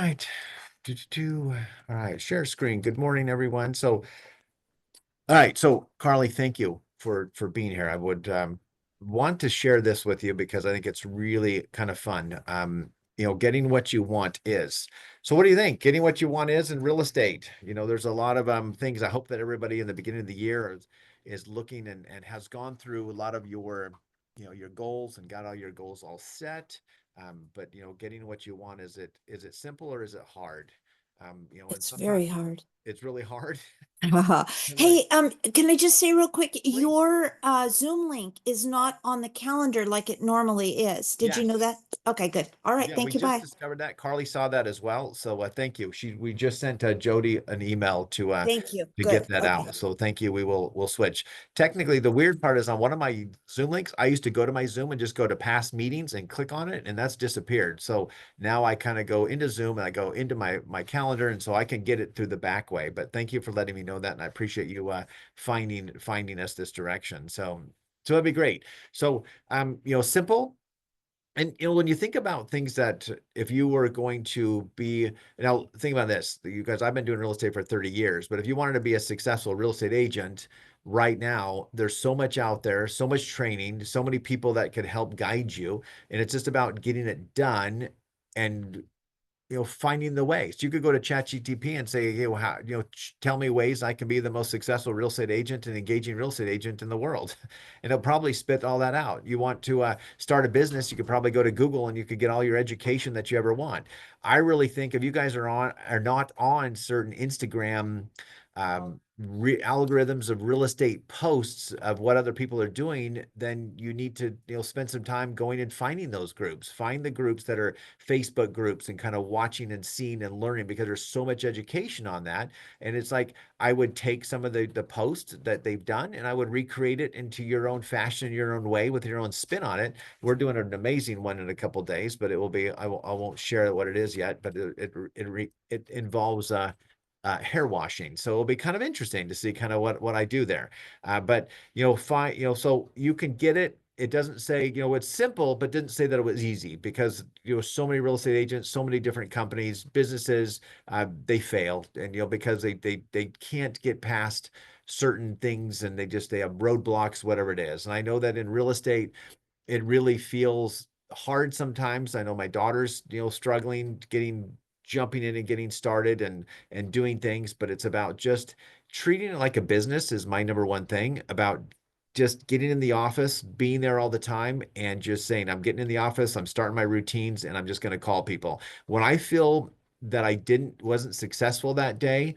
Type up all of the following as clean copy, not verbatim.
right. All right. Share screen. Good morning, everyone. All right. So, Carly, thank you for being here. I would want to share this with you because I think it's really kind of fun. Getting what you want is. So, what do you think? Getting what you want is in real estate. There's a lot of things. I hope that everybody in the beginning of the year is looking and has gone through a lot of your goals and got all your goals all set. But getting what you want, is it simple or is it hard? And It's sometimes very hard. it's really hard. Like, Hey, can I just say real quick, please. your Zoom link is not on the calendar like it normally is. Did you know Yes. that? Okay, good. All right, Yeah, we thank you. just Bye. discovered that. Carly saw that as well. So thank you. We just sent Jody an email Thank you. to get Good. that Okay. out. So thank you. We'll switch. Technically, the weird part is on one of my Zoom links, I used to go to my Zoom and just go to past meetings and click on it, and that's disappeared. So now I kind of go into Zoom and I go into my calendar, and so I can get it through the back way. But thank you for letting me know that, and I appreciate you finding us this direction. So that'd be great. So simple. And when you think about things that if you were going to be, now think about this, you guys, I've been doing real estate for 30 years, but if you wanted to be a successful real estate agent right now, there's so much out there, so much training, so many people that could help guide you. And it's just about getting it done and finding the ways. You could go to ChatGTP and say, how, tell me ways I can be the most successful real estate agent and engaging real estate agent in the world. And it'll probably spit all that out. You want to start a business, you could probably go to Google and you could get all your education that you ever want. I really think if you guys are not on certain Instagram algorithms of real estate posts of what other people are doing, then you need to spend some time going and finding those groups. Find the groups that are Facebook groups and kind of watching and seeing and learning, because there's so much education on that. And it's like I would take some of the posts that they've done and I would recreate it into your own fashion, your own way, with your own spin on it. We're doing an amazing one in a couple of days, but it will be I won't share what it is yet, but it involves hair washing. So it'll be kind of interesting to see kind of what I do there. But fine, so you can get it. It doesn't say, it's simple, but didn't say that it was easy, because so many real estate agents, so many different companies, businesses, they fail, and because they can't get past certain things, and they have roadblocks, whatever it is. And I know that in real estate, it really feels hard sometimes. I know my daughter's, struggling, jumping in and getting started and doing things, but it's about just treating it like a business is my number one thing, about just getting in the office, being there all the time, and just saying, I'm getting in the office, I'm starting my routines, and I'm just going to call people. When I feel that I wasn't successful that day,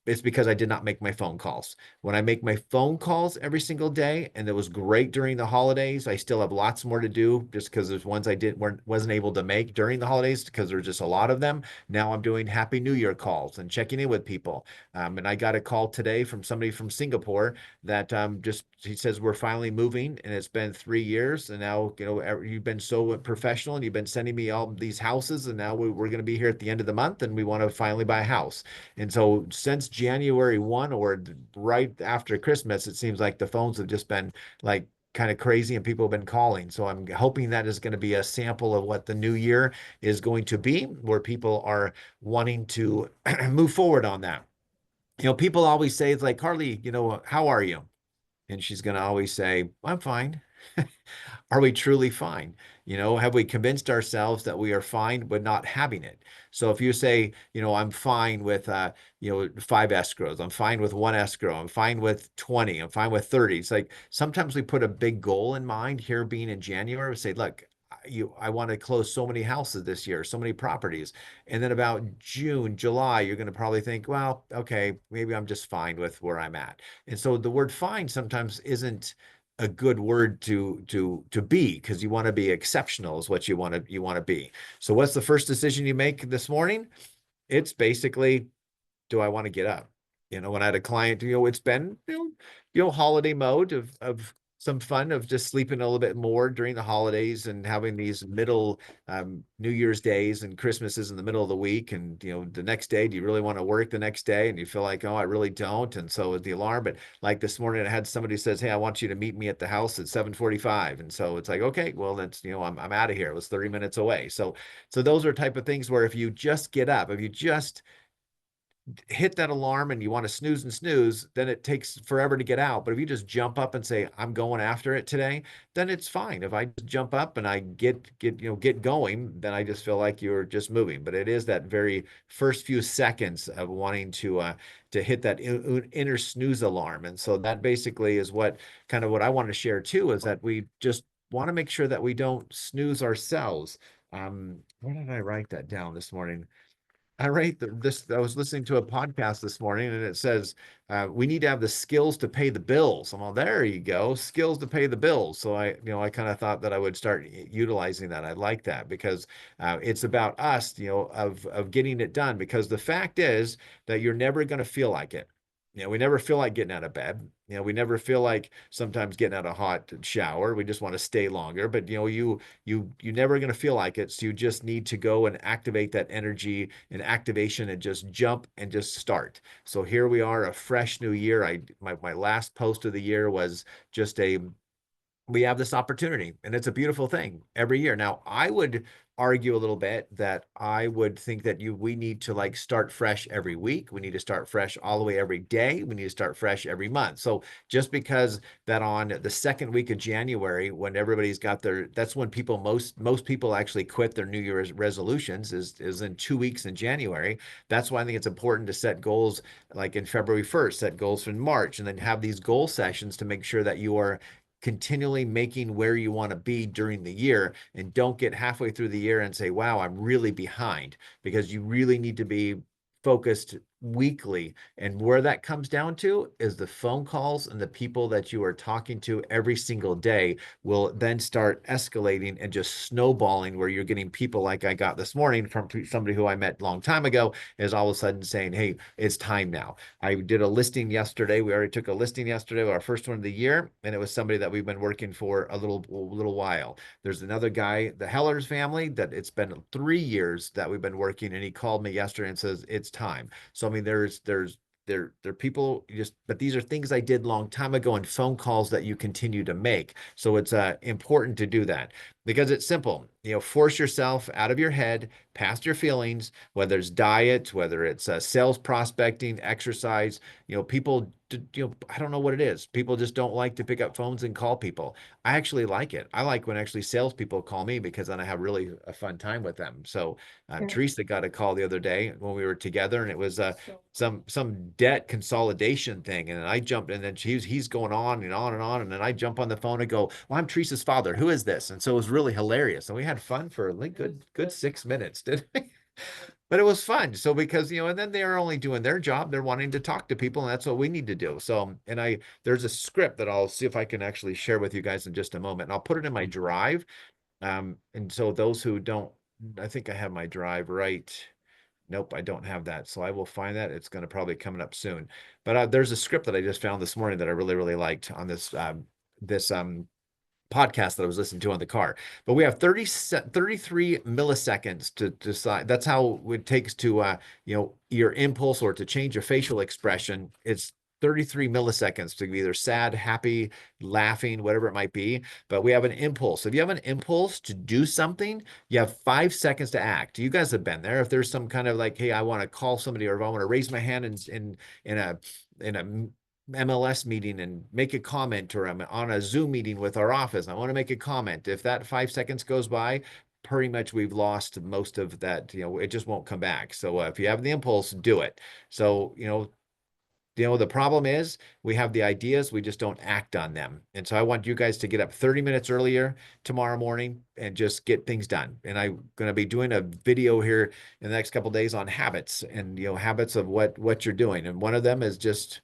it's because I did not make my phone calls. When I make my phone calls every single day, and it was great during the holidays, I still have lots more to do, just because there's ones I wasn't able to make during the holidays because there's just a lot of them. Now I'm doing Happy New Year calls and checking in with people. And I got a call today from somebody from Singapore that just he says we're finally moving, and it's been 3 years, and now you've been so professional, and you've been sending me all these houses, and now we're going to be here at the end of the month, and we want to finally buy a house. And so since January 1, or right after Christmas, it seems like the phones have just been like kind of crazy and people have been calling. So I'm hoping that is going to be a sample of what the new year is going to be, where people are wanting to move forward on that. People always say, it's like, Carly, how are you? And she's going to always say, I'm fine. Are we truly fine? Have we convinced ourselves that we are fine but not having it? So if you say, I'm fine with 5 escrows, I'm fine with 1 escrow, I'm fine with 20, I'm fine with 30. It's like sometimes we put a big goal in mind here, being in January. We say, look, I want to close so many houses this year, so many properties. And then about June, July, you're going to probably think, well, okay, maybe I'm just fine with where I'm at. And so the word fine sometimes isn't a good word to be, because you want to be exceptional is what you want to be. So what's the first decision you make this morning? It's basically, do I want to get up? When I had a client, it's been holiday mode of some fun of just sleeping a little bit more during the holidays and having these middle New Year's days and Christmas is in the middle of the week. And, the next day, do you really want to work the next day? And you feel like, oh, I really don't. And so with the alarm, but like this morning, I had somebody who says, hey, I want you to meet me at the house at 7:45. And so it's like, okay, well, that's, I'm out of here. It was 30 minutes away. So those are type of things where if you just get up, if you just hit that alarm and you want to snooze and snooze, then it takes forever to get out. But if you just jump up and say, I'm going after it today, then it's fine. If I just jump up and I get going, then I just feel like you're just moving. But it is that very first few seconds of wanting to hit that inner snooze alarm. And so that basically is what I want to share too, is that we just want to make sure that we don't snooze ourselves. Where did I write that down this morning? I rate this. I was listening to a podcast this morning, and it says we need to have the skills to pay the bills. I'm all, there you go, skills to pay the bills. So I kind of thought that I would start utilizing that. I like that because it's about us, of getting it done. Because the fact is that you're never going to feel like it. We never feel like getting out of bed. We never feel like sometimes getting out of a hot shower. We just want to stay longer. But you're never going to feel like it. So you just need to go and activate that energy and activation and just jump and just start. So here we are, a fresh new year. My last post of the year was just we have this opportunity and it's a beautiful thing every year. Now, I would argue a little bit that I would think that we need to like start fresh every week. We need to start fresh all the way every day. We need to start fresh every month. So just because that on the second week of January, when everybody's got that's when most people actually quit their New Year's resolutions is in 2 weeks in January. That's why I think it's important to set goals like in February 1st, set goals in March, and then have these goal sessions to make sure that you are continually making where you want to be during the year, and don't get halfway through the year and say, wow, I'm really behind, because you really need to be focused weekly. And where that comes down to is the phone calls and the people that you are talking to every single day will then start escalating and just snowballing, where you're getting people like I got this morning from somebody who I met a long time ago is all of a sudden saying, hey, it's time now. I did a listing yesterday. We already took a listing yesterday, our first one of the year, and it was somebody that we've been working for a little while. There's another guy, the Heller's family, that it's been 3 years that we've been working, and he called me yesterday and says it's time. So I mean, there are people just, but these are things I did a long time ago and phone calls that you continue to make. So it's important to do that because it's simple. Force yourself out of your head, past your feelings, whether it's diet, whether it's sales prospecting, exercise. People, I don't know what it is. People just don't like to pick up phones and call people. I actually like it. I like when actually salespeople call me because then I have really a fun time with them. So Sure. Teresa got a call the other day when we were together, and it was some debt consolidation thing. And then I jumped, and then he's going on and on and on. And then I jump on the phone and go, well, I'm Teresa's father. Who is this? And so it was really hilarious. And we had fun for like good 6 minutes, didn't we? But it was fun. So because, and then they're only doing their job. They're wanting to talk to people, and that's what we need to do. So, and there's a script that I'll see if I can actually share with you guys in just a moment. And I'll put it in my drive. And so those who don't, I think I have my drive right. Nope, I don't have that. So I will find that. It's going to probably coming up soon. But there's a script that I just found this morning that I really, really liked on this podcast that I was listening to on the car. But we have 33 milliseconds to decide. That's how it takes to, your impulse or to change a facial expression. It's 33 milliseconds to be either sad, happy, laughing, whatever it might be. But we have an impulse. If you have an impulse to do something, you have 5 seconds to act. You guys have been there. If there's some kind of like, hey, I want to call somebody, or if I want to raise my hand in a MLS meeting and make a comment, or I'm on a Zoom meeting with our office, I want to make a comment. If that 5 seconds goes by, pretty much we've lost most of that. It just won't come back. So if you have the impulse, do it. So, the problem is we have the ideas, we just don't act on them. And so I want you guys to get up 30 minutes earlier tomorrow morning and just get things done. And I'm going to be doing a video here in the next couple of days on habits, and habits of what you're doing. And one of them is just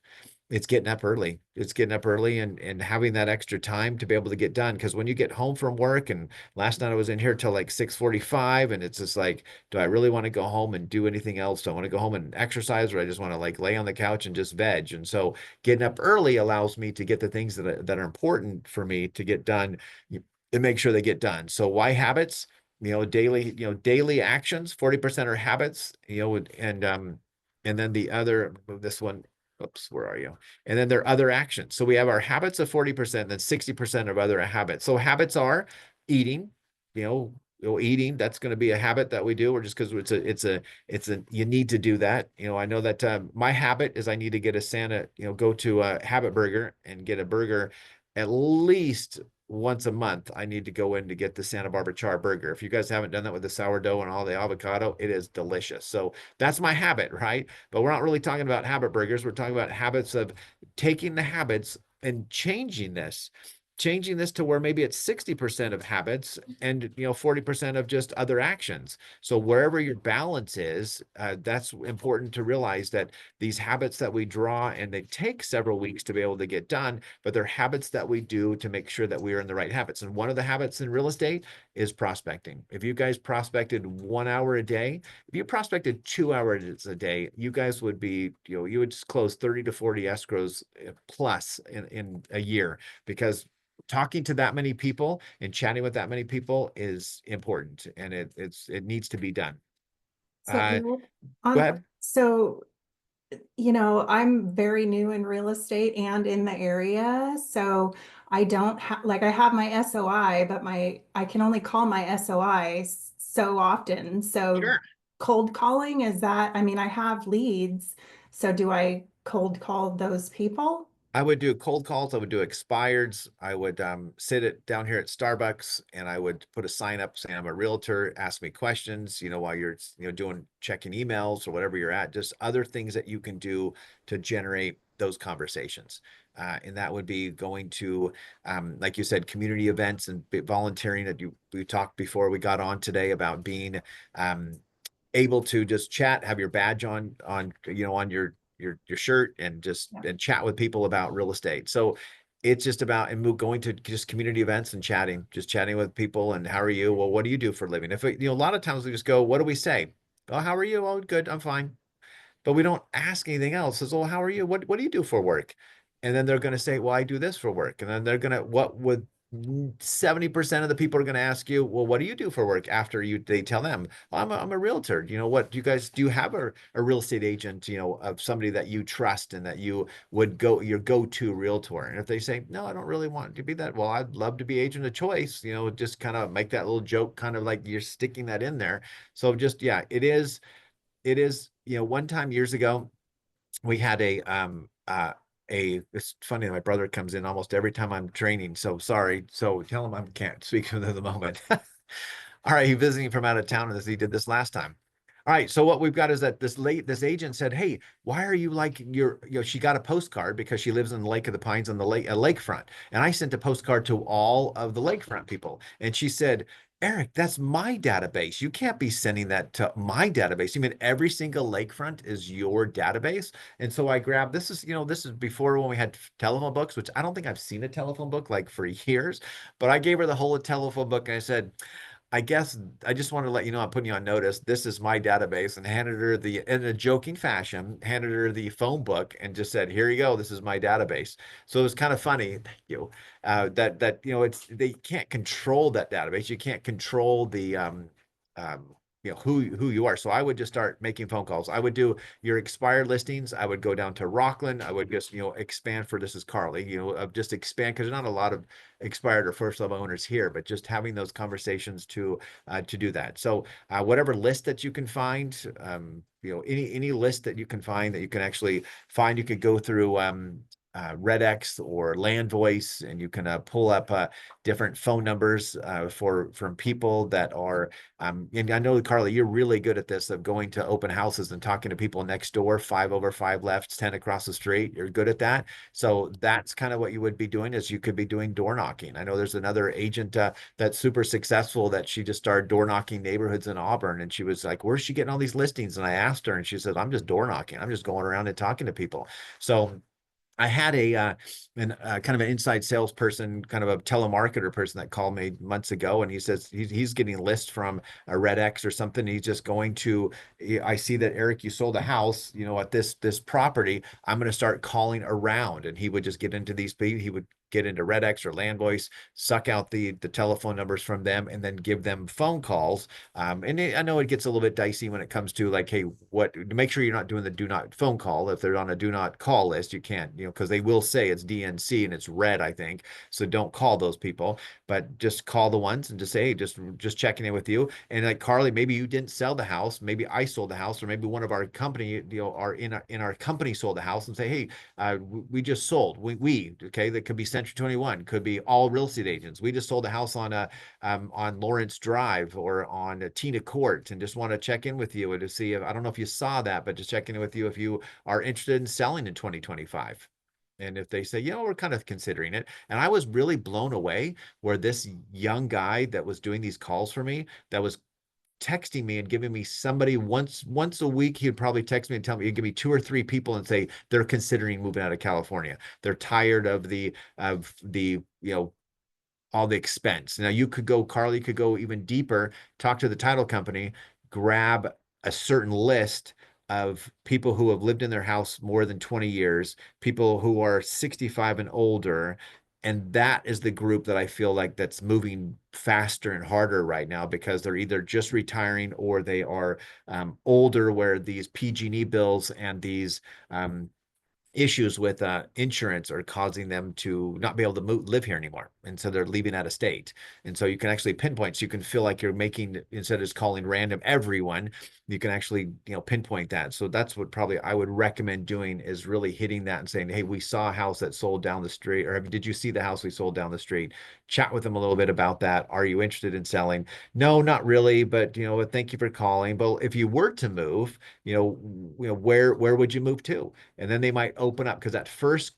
It's getting up early. It's getting up early and having that extra time to be able to get done. Because when you get home from work, and last night I was in here till like 6:45, and it's just like, do I really want to go home and do anything else? Do I want to go home and exercise, or I just want to like lay on the couch and just veg? And so getting up early allows me to get the things that are important for me to get done and make sure they get done. So why habits? Daily actions, 40% are habits, and then the other, this one, oops, where are you? And then there are other actions. So we have our habits of 40%, then 60% of other habits. So habits are eating, eating, that's going to be a habit that we do, or just because you need to do that. I know that my habit is I need to get a Santa, go to a Habit Burger and get a burger at least once a month. I need to go in to get the Santa Barbara char burger. If you guys haven't done that with the sourdough and all the avocado, it is delicious. So that's my habit, right? But we're not really talking about habit burgers. We're talking about habits of taking the habits and changing this to where maybe it's 60% of habits and 40% of just other actions. So wherever your balance is, that's important to realize that these habits that we draw, and they take several weeks to be able to get done, but they're habits that we do to make sure that we are in the right habits. And one of the habits in real estate is prospecting. If you guys prospected 1 hour a day, if you prospected 2 hours a day, you guys would be, you would just close 30 to 40 escrows plus in a year, because talking to that many people and chatting with that many people is important, and it needs to be done. So Uh, Eric, Go on ahead. so I'm very new in real estate and in the area, so I don't have like I have my SOI, but my I can only call my SOI so often. So Sure. cold calling, is that, I mean, I have leads, so do I cold call those people? I would do cold calls. I would do expireds. I would sit it down here at Starbucks, and I would put a sign up saying I'm a realtor. Ask me questions, while you're doing checking emails or whatever you're at. Just other things that you can do to generate those conversations. And that would be going to, like you said, community events and volunteering. That we talked before we got on today about being um, able to just chat, have your badge on your shirt, and just Yeah. and chat with people about real estate. So it's just about going to just community events and chatting with people. And how are you? Well, what do you do for a living? If a lot of times we just go, what do we say? Oh, how are you? Oh, good, I'm fine. But we don't ask anything else. Says, oh, how are you? What do you do for work? And then they're going to say, well, I do this for work. And then they're going to, what would 70% of the people are going to ask you, well, what do you do for work after they tell them, well, I'm a realtor. What do you have a real estate agent, of somebody that you trust and that you would your go-to realtor? And if they say, no, I don't really want to be that, well, I'd love to be agent of choice, just kind of make that little joke, kind of like you're sticking that in there. So just, yeah, it is, one time years ago, we had it's funny, my brother comes in almost every time I'm training. So sorry. So tell him I can't speak to him at the moment. All right, he's visiting from out of town, and he did this last time. All right, so what we've got is that this agent said, "Hey, why are you like she got a postcard because she lives in the Lake of the Pines on the lakefront." And I sent a postcard to all of the lakefront people, and she said, "Eric, that's my database. You can't be sending that to my database. You mean every single lakefront is your database?" And so I grabbed this is before when we had telephone books, which I don't think I've seen a telephone book like for years, but I gave her the whole telephone book, and I said, I guess I just want to let you know I'm putting you on notice. This is my database, and handed her in a joking fashion, handed her the phone book and just said, here you go. This is my database. So it was kind of funny. Thank you. They can't control that database. You can't control the, who you are. So I would just start making phone calls. I would do your expired listings. I would go down to Rockland. I would just, expand for, this is Carly, just expand, because there's not a lot of expired or first level owners here, but just having those conversations to do that. So whatever list that you can find, any list that you can find that you can actually find, you could go through Redx or Land Voice, and you can pull up different phone numbers from people that are. And I know, Carly, you're really good at this, of going to open houses and talking to people next door, 5 over, 5 left, 10 across the street. You're good at that. So that's kind of what you would be doing, is you could be doing door knocking. I know there's another agent that's super successful, that she just started door knocking neighborhoods in Auburn. And she was like, where's she getting all these listings? And I asked her, and she said, I'm just door knocking. I'm just going around and talking to people. So I had kind of an inside salesperson, kind of a telemarketer person that called me months ago, and he says he's getting lists from a Red X or something. He's just going to, I see that Eric, you sold a house, at this property. I'm going to start calling around, and he would just get into these. He would get into Red X or Land Voice, suck out the telephone numbers from them, and then give them phone calls. I know it gets a little bit dicey when it comes to like, hey, what to make sure you're not doing the do not phone call. If they're on a do not call list, you can't, because they will say it's DNC and it's red, I think. So don't call those people, but just call the ones and just say, hey, just checking in with you. And like Carly, maybe you didn't sell the house, maybe I sold the house, or maybe one of our company, are in our company sold the house, and say, hey, we just sold. Okay, that could be Century 21, could be all real estate agents. We just sold a house on Lawrence Drive or on Tina Court, and just want to check in with you and to see if, I don't know if you saw that, but just checking in with you if you are interested in selling in 2025. And if they say, we're kind of considering it. And I was really blown away where this young guy that was doing these calls for me, that was texting me and giving me somebody once a week, he'd probably text me and tell me, he'd give me 2 or 3 people and say they're considering moving out of California. They're tired of the all the expense. Now you could go, Carly, could go even deeper, talk to the title company, grab a certain list of people who have lived in their house more than 20 years, people who are 65 and older. And that is the group that I feel like that's moving faster and harder right now, because they're either just retiring or they are older, where these PG&E bills and these issues with insurance are causing them to not be able to live here anymore. And so they're leaving out of state. And so you can actually pinpoint, so you can feel like you're making, instead of just calling random everyone, you can actually, pinpoint that. So that's what probably I would recommend doing, is really hitting that and saying, hey, we saw a house that sold down the street, or did you see the house we sold down the street? Chat with them a little bit about that. Are you interested in selling? No, not really, but thank you for calling. But if you were to move, where would you move to? And then they might open up, because at first,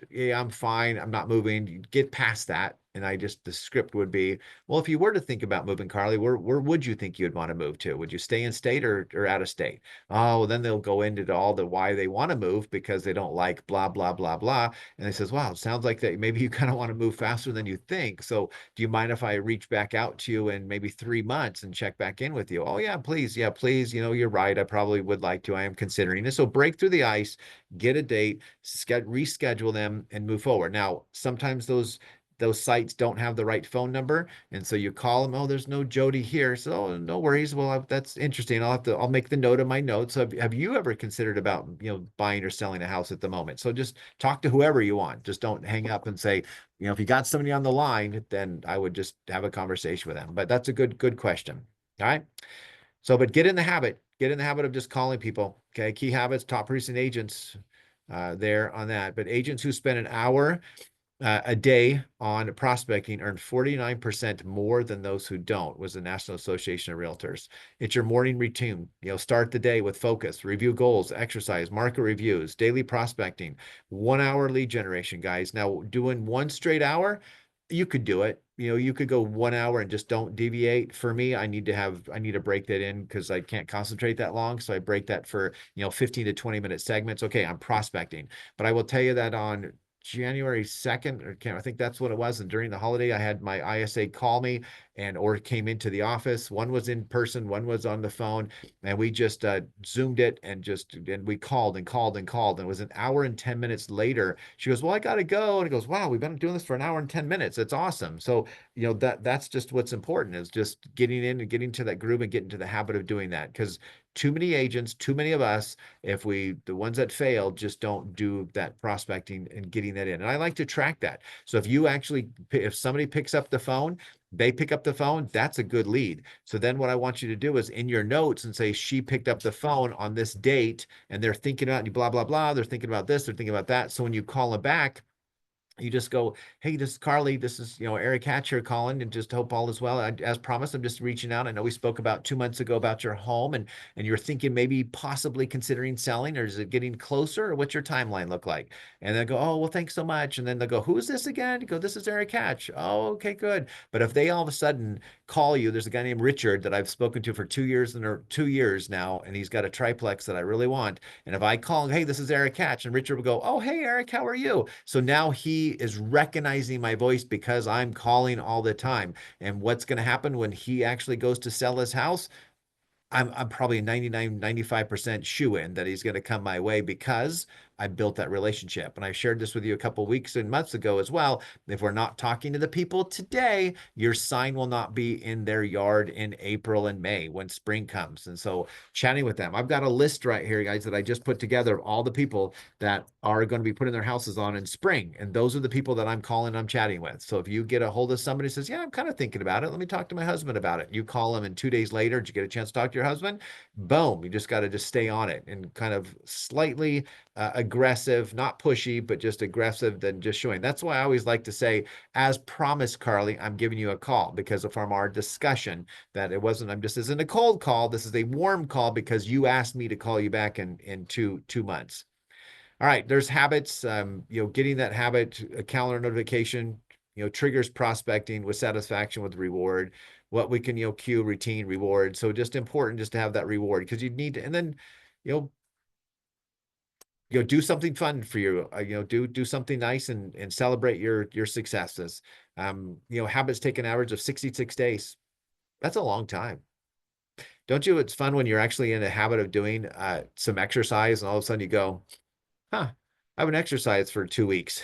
yeah, I'm fine, I'm not moving. You get past that, and the script would be, well, if you were to think about moving, Carly, where would you think you'd want to move to? Would you stay in state or out of state? Oh, well, then they'll go into all the why they want to move, because they don't like blah blah blah blah. And they says, wow, it sounds like that maybe you kind of want to move faster than you think. So do you mind if I reach back out to you in maybe 3 months and check back in with you? Oh yeah, please. Yeah, please. You're right, I probably would like to. I am considering this. So break through the ice, get a date, reschedule them, and move forward. Now, sometimes those sites don't have the right phone number, and so you call them. Oh, there's no Jody here. So, oh, no worries. Well, that's interesting. I'll make the note of my notes. Have you ever considered about buying or selling a house at the moment? So just talk to whoever you want. Just don't hang up and say, if you got somebody on the line, then I would just have a conversation with them. But that's a good question. All right. So, but get in the habit. Get in the habit of just calling people. Okay. Key habits, top producing agents there on that. But agents who spend an hour a day on prospecting earn 49% more than those who don't, was the National Association of Realtors. It's your morning routine. Start the day with focus, review goals, exercise, market reviews, daily prospecting, 1 hour lead generation, guys. Now, doing one straight hour, you could do it. You could go 1 hour and just don't deviate. For me, I need to break that in, because I can't concentrate that long. So I break that for, 15 to 20 minute segments. Okay, I'm prospecting. But I will tell you that on January 2nd, I think that's what it was. And during the holiday, I had my ISA call me or came into the office. One was in person, one was on the phone, and we just Zoomed it and we called and called and called. And it was an hour and 10 minutes later. She goes, well, I got to go. And he goes, wow, we've been doing this for an hour and 10 minutes. It's awesome. So, that's just what's important, is just getting in and getting to that groove and getting to the habit of doing that. Because too many agents, too many of us, the ones that fail, just don't do that prospecting and getting that in. And I like to track that. So if somebody picks up the phone, they pick up the phone, that's a good lead. So then what I want you to do is in your notes and say, she picked up the phone on this date, and they're thinking about blah, blah, blah. They're thinking about this, they're thinking about that. So when you call them back, You just go, hey, this is Carly. This is, Eric Hatcher calling, and just hope all is well. As promised, I'm just reaching out. I know we spoke about 2 months ago about your home, and you're thinking maybe possibly considering selling, or is it getting closer, or what's your timeline look like? And they go, oh, well, thanks so much. And then they'll go, who is this again? You go, this is Eric Hatch. Oh, okay, good. But if they all of a sudden call you, there's a guy named Richard that I've spoken to for 2 years or 2 years now, and he's got a triplex that I really want. And if I call, hey, this is Eric Hatch, and Richard will go, oh, hey, Eric, how are you? So now he is recognizing my voice because I'm calling all the time. And what's going to happen when he actually goes to sell his house? I'm probably 99, 95% shoe in that he's going to come my way because I built that relationship. And I shared this with you a couple weeks and months ago as well. If we're not talking to the people today, your sign will not be in their yard in April and May when spring comes. And so chatting with them, I've got a list right here, guys, that I just put together of all the people that are going to be putting their houses on in spring. And those are the people that I'm calling, I'm chatting with. So if you get a hold of somebody who says, yeah, I'm kind of thinking about it, let me talk to my husband about it. You call them, and 2 days later, did you get a chance to talk to your husband? Boom. You just got to just stay on it and kind of slightly aggressive, not pushy, but just aggressive than just showing. That's why I always like to say, as promised, Carly, I'm giving you a call, because from our discussion that it wasn't, I'm just isn't a cold call. This is a warm call because you asked me to call you back in 2 months. All right, there's habits. Getting that habit, a calendar notification, triggers prospecting with satisfaction with reward. What we can, cue routine reward. So just important just to have that reward, because you need to, and then, you know, do something fun for you. Do something nice and celebrate your successes. Habits take an average of 66 days. That's a long time. Don't you? It's fun when you're actually in a habit of doing some exercise, and all of a sudden you go, huh, I haven't exercised for 2 weeks.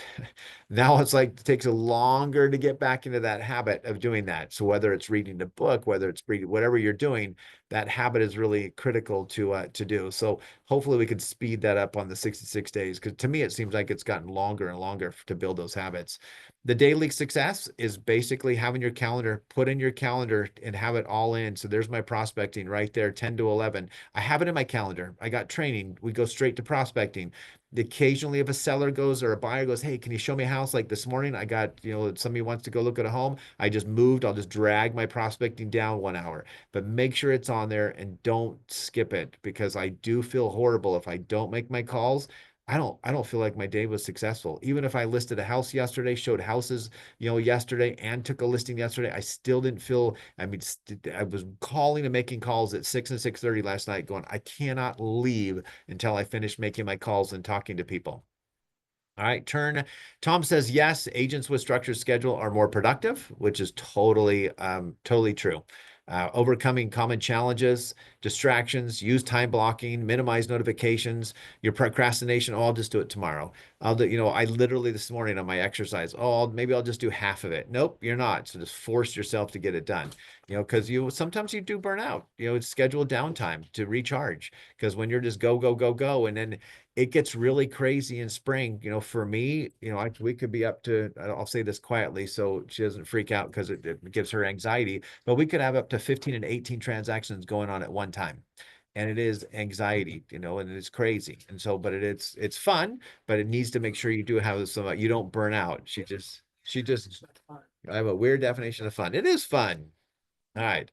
Now it's like it takes a longer to get back into that habit of doing that. So whether it's reading a book, whether it's reading, whatever you're doing, that habit is really critical to do. So hopefully we could speed that up on the 66 days, because to me it seems like it's gotten longer and longer to build those habits. The daily success is basically having your calendar, put in your calendar and have it all in. So there's my prospecting right there, 10 to 11. I have it in my calendar. I got training. We go straight to prospecting. Occasionally, if a seller goes or a buyer goes, hey, can you show me a house? Like this morning, I got, somebody wants to go look at a home. I just moved. I'll just drag my prospecting down 1 hour, but make sure it's on there and don't skip it, because I do feel horrible if I don't make my calls. I don't feel like my day was successful. Even if I listed a house yesterday, showed houses, yesterday, and took a listing yesterday, I still didn't feel, I mean, I was calling and making calls at 6 and 6:30 last night going, I cannot leave until I finish making my calls and talking to people. All right, Tom says, yes, agents with structured schedule are more productive, which is totally true. Overcoming common challenges, distractions, use time blocking, minimize notifications, your procrastination. Oh, I'll just do it tomorrow. I'll do, I literally this morning on my exercise, oh, maybe I'll just do half of it. Nope, you're not. So just force yourself to get it done, because sometimes you do burn out, it's scheduled downtime to recharge, because when you're just go, go, go, go, and then it gets really crazy in spring. For me, we could be up to, I'll say this quietly so she doesn't freak out, because it gives her anxiety, but we could have up to 15 and 18 transactions going on at one time. And it is anxiety, and it's crazy. And so, but it's fun, but it needs to make sure you do have some, you don't burn out. She just, I have a weird definition of fun. It is fun. All right.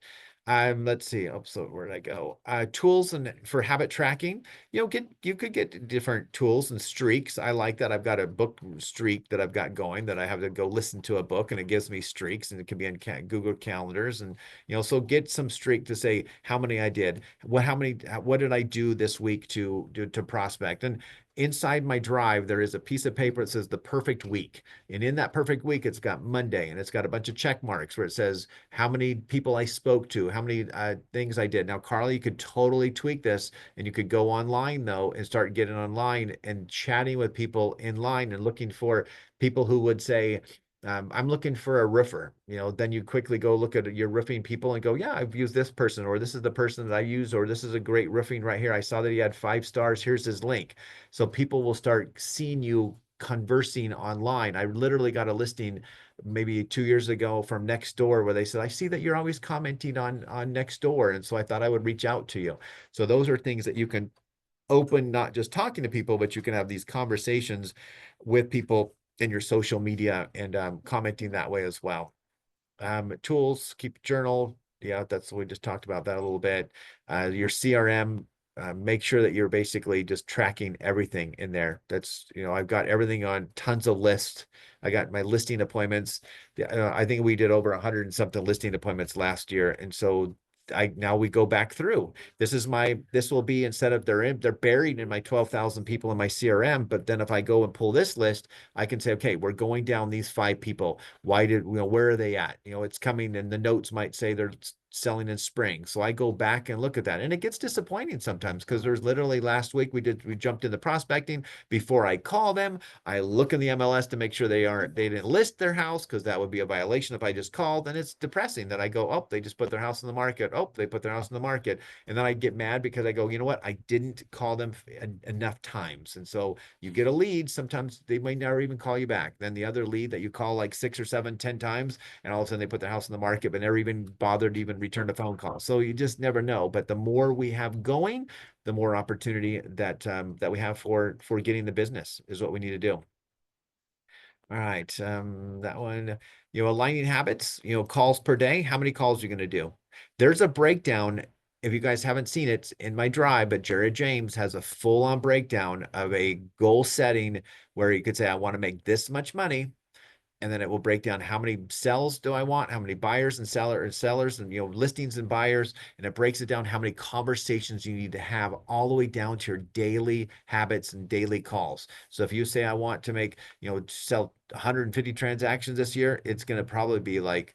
Let's see. Oh, so where did I go? Tools and for habit tracking. You could get different tools and streaks. I like that. I've got a book streak that I've got going, that I have to go listen to a book, and it gives me streaks, and it can be in Google calendars. And, so get some streak to say how many I did, what did I do this week to prospect. And inside my drive, there is a piece of paper that says the perfect week. And in that perfect week, it's got Monday, and it's got a bunch of check marks where it says how many people I spoke to, how many things I did. Now, Carly, you could totally tweak this, and you could go online though and start getting online and chatting with people in line and looking for people who would say, I'm looking for a roofer. Then you quickly go look at your roofing people and go, yeah, I've used this person, or this is the person that I use, or this is a great roofing right here. I saw that he had 5 stars. Here's his link. So people will start seeing you conversing online. I literally got a listing maybe 2 years ago from Nextdoor where they said, I see that you're always commenting on Nextdoor. And so I thought I would reach out to you. So those are things that you can open, not just talking to people, but you can have these conversations with people in your social media and commenting that way as well. Tools, keep a journal. Yeah, that's we just talked about that a little bit. Your CRM, make sure that you're basically just tracking everything in there. That's, I've got everything on tons of lists. I got my listing appointments. I think we did over 100 and something listing appointments last year. And so now we go back through. This will be, instead of they're buried in my 12,000 people in my CRM. But then if I go and pull this list, I can say, okay, we're going down these 5 people. Where are they at? It's coming, and the notes might say they're selling in spring. So I go back and look at that. And it gets disappointing sometimes, because there's literally last week we jumped into prospecting. Before I call them, I look in the MLS to make sure they didn't list their house, because that would be a violation if I just called. And it's depressing that I go, oh, they just put their house in the market. Oh, they put their house in the market. And then I get mad because I go, you know what? I didn't call them enough times. And so you get a lead, sometimes they might never even call you back. Then the other lead that you call like 6 or 7, 10 times, and all of a sudden they put their house in the market, but never even bothered to even return a phone call. So you just never know. But the more we have going, the more opportunity that we have for getting the business is what we need to do. All right, that one, aligning habits, calls per day. How many calls are you going to do? There's a breakdown. If you guys haven't seen it in my drive, but Jared James has a full-on breakdown of a goal setting where you could say, I want to make this much money. And then it will break down how many sales do I want, how many buyers and sellers and listings and buyers, and it breaks it down how many conversations you need to have, all the way down to your daily habits and daily calls. So if you say I want to make sell 150 transactions this year, it's going to probably be like,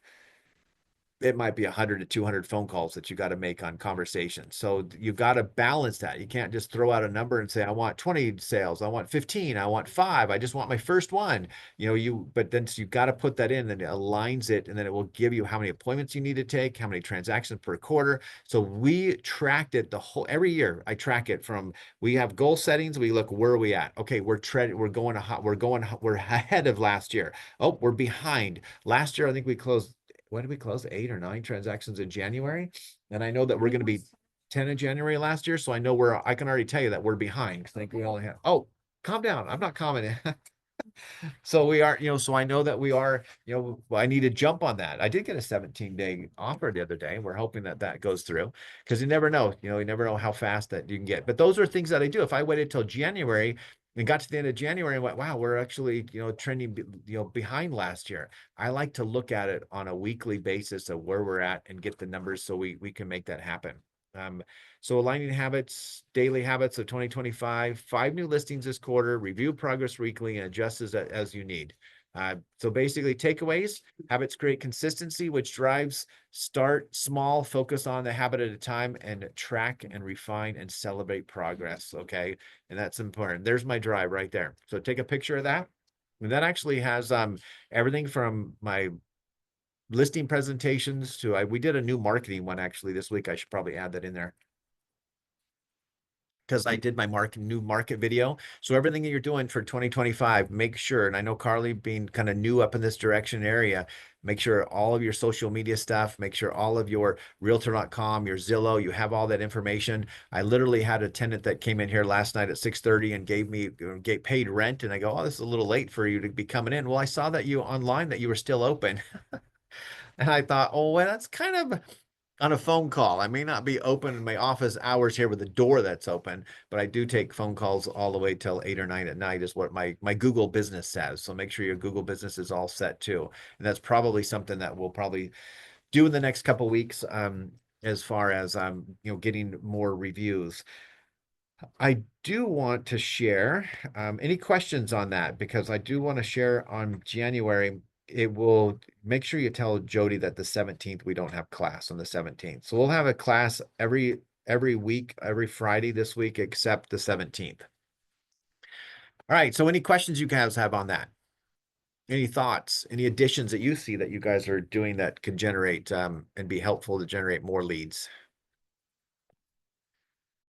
it might be 100 to 200 phone calls that you got to make on conversations. So you got to balance that. You can't just throw out a number and say, I want 20 sales, I want 15, I want 5, I just want my first one. But then you got to put that in, and it aligns it, and then it will give you how many appointments you need to take, how many transactions per quarter. So we tracked it every year. I track it we have goal settings. We look, where are we at? Okay, we're ahead of last year. Oh, we're behind. Last year, I think we closed, when did we close? 8 or 9 transactions in January. And I know that we're going to be 10 in January last year. So I know I can already tell you that we're behind. I think we only have, calm down. I'm not commenting. So we are, so I know that we are, I need to jump on that. I did get a 17-day offer the other day. We're hoping that that goes through, because you never know, you never know how fast that you can get. But those are things that I do. If I waited till January and got to the end of January and went, wow, we're actually, trending, behind last year. I like to look at it on a weekly basis of where we're at and get the numbers so we can make that happen. So aligning habits, daily habits of 2025, 5 new listings this quarter, review progress weekly, and adjust as you need. So basically, takeaways: habits create consistency, which drives start small, focus on the habit at a time, and track and refine and celebrate progress. Okay. And that's important. There's my drive right there. So take a picture of that. And that actually has everything from my listing presentations to we did a new marketing one actually this week. I should probably add that in there, because I did my new market video. So everything that you're doing for 2025, make sure, and I know Carly being kind of new up in this direction area, make sure all of your social media stuff, make sure all of your realtor.com, your Zillow, you have all that information. I literally had a tenant that came in here last night at 6:30 and paid rent. And I go, oh, this is a little late for you to be coming in. Well, I saw that you online that you were still open. And I thought, oh, well, that's kind of on a phone call. I may not be open in my office hours here with the door that's open, but I do take phone calls all the way till 8 or 9 at night is what my Google business says. So make sure your Google business is all set too. And that's probably something that we'll probably do in the next couple of weeks, as far as getting more reviews. I do want to share any questions on that, because I do want to share on January. It will make sure you tell Jody that the 17th we don't have class on the 17th. So we'll have a class every week, every Friday this week, except the 17th. All right. So any questions you guys have on that? Any thoughts, any additions that you see that you guys are doing that can generate and be helpful to generate more leads?